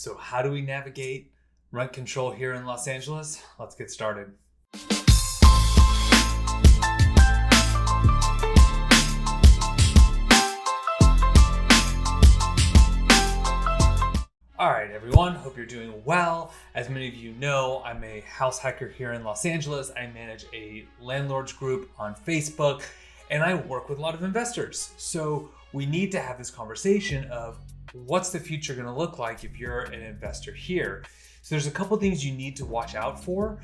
So how do we navigate rent control here in Los Angeles? Let's get started. All right, everyone, hope you're doing well. As many of you know, I'm a house hacker here in Los Angeles. I manage a landlords group on Facebook, and I work with a lot of investors. So we need to have this conversation of what's the future gonna look like if you're an investor here? So there's a couple things you need to watch out for.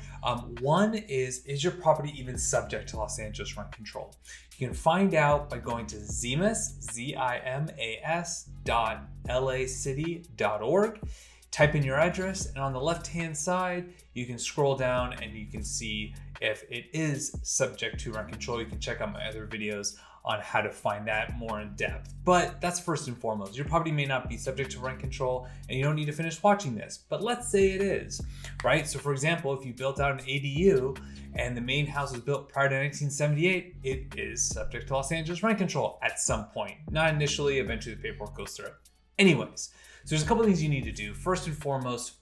One is your property even subject to Los Angeles rent control? You can find out by going to Zimas, zimas.lacity.org. Type in your address, and on the left-hand side, you can scroll down and you can see if it is subject to rent control. You can check out my other videos on how to find that more in depth. But that's first and foremost. Your property may not be subject to rent control and you don't need to finish watching this, but let's say it is, right? So for example, if you built out an ADU and the main house was built prior to 1978, it is subject to Los Angeles rent control at some point. Not initially, eventually the paperwork goes through. Anyways, so there's a couple of things you need to do. First and foremost,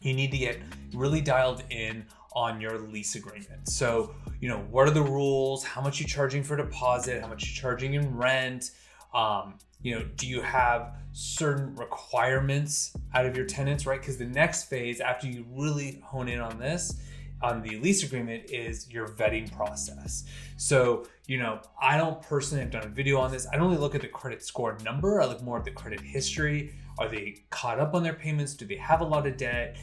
you need to get really dialed in on your lease agreement. So, what are the rules? How much you charging for deposit? How much you charging in rent? Do you have certain requirements out of your tenants, right? Because the next phase, after you really hone in on this, on the lease agreement, is your vetting process. So, I don't personally have done a video on this. I don't really look at the credit score number. I look more at the credit history. Are they caught up on their payments? Do they have a lot of debt?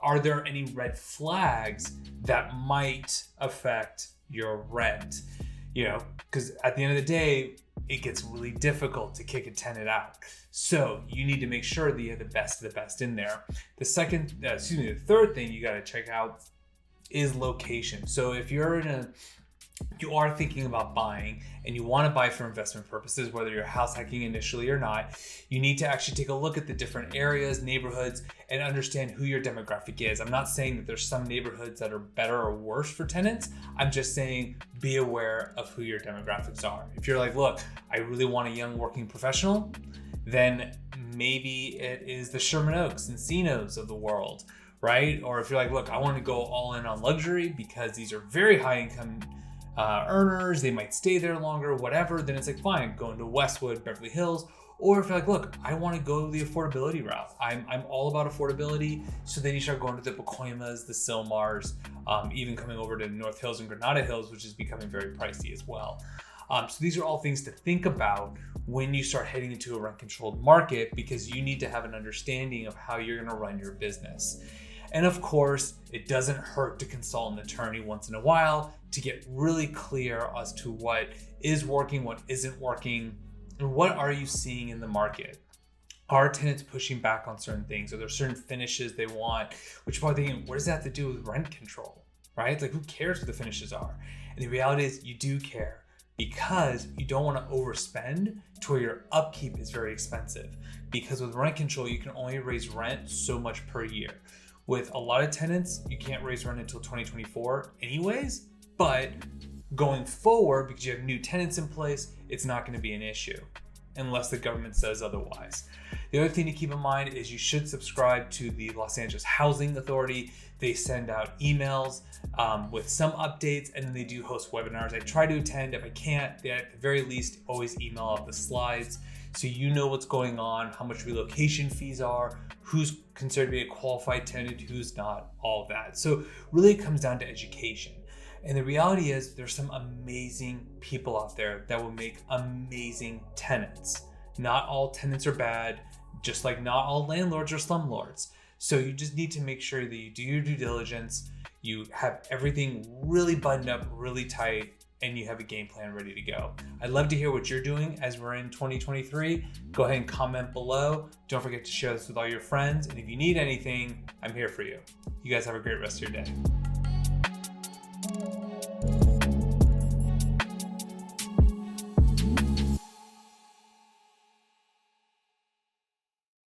Are there any red flags that might affect your rent? Because at the end of the day, it gets really difficult to kick a tenant out. So you need to make sure that you have the best of the best in there. The third thing you got to check out is location. So if you are thinking about buying and you want to buy for investment purposes, whether you're house hacking initially or not, you need to actually take a look at the different areas, neighborhoods, and understand who your demographic is. I'm not saying that there's some neighborhoods that are better or worse for tenants. I'm just saying be aware of who your demographics are. If you're like, look, I really want a young working professional, then maybe it is the Sherman Oaks, Encinos of the world, right? Or if you're like, look, I want to go all in on luxury because these are very high income earners, they might stay there longer, whatever, then it's like, fine, go into Westwood, Beverly Hills. Or if you're like, look, I want to go the affordability route. I'm all about affordability. So then you start going to the Pacoimas, the Sylmars, even coming over to North Hills and Granada Hills, which is becoming very pricey as well. So these are all things to think about when you start heading into a rent controlled market, because you need to have an understanding of how you're going to run your business. And of course, it doesn't hurt to consult an attorney once in a while to get really clear as to what is working, what isn't working, and what are you seeing in the market. Are tenants pushing back on certain things? Are there certain finishes they want? Which you're probably thinking, what does that have to do with rent control, right? Like, who cares what the finishes are? And the reality is you do care, because you don't want to overspend to where your upkeep is very expensive. Because with rent control, you can only raise rent so much per year. With a lot of tenants, you can't raise rent until 2024 anyways, but going forward, because you have new tenants in place, it's not going to be an issue unless the government says otherwise. The other thing to keep in mind is you should subscribe to the Los Angeles Housing Authority. They send out emails with some updates, and then they do host webinars. I try to attend. If I can't, they at the very least always email out the slides so you know what's going on, how much relocation fees are, who's considered to be a qualified tenant, who's not, all of that. So really it comes down to education. And the reality is there's some amazing people out there that will make amazing tenants. Not all tenants are bad, just like not all landlords are slumlords. So you just need to make sure that you do your due diligence, you have everything really buttoned up, really tight, and you have a game plan ready to go. I'd love to hear what you're doing as we're in 2023. Go ahead and comment below. Don't forget to share this with all your friends. And if you need anything, I'm here for you. You guys have a great rest of your day.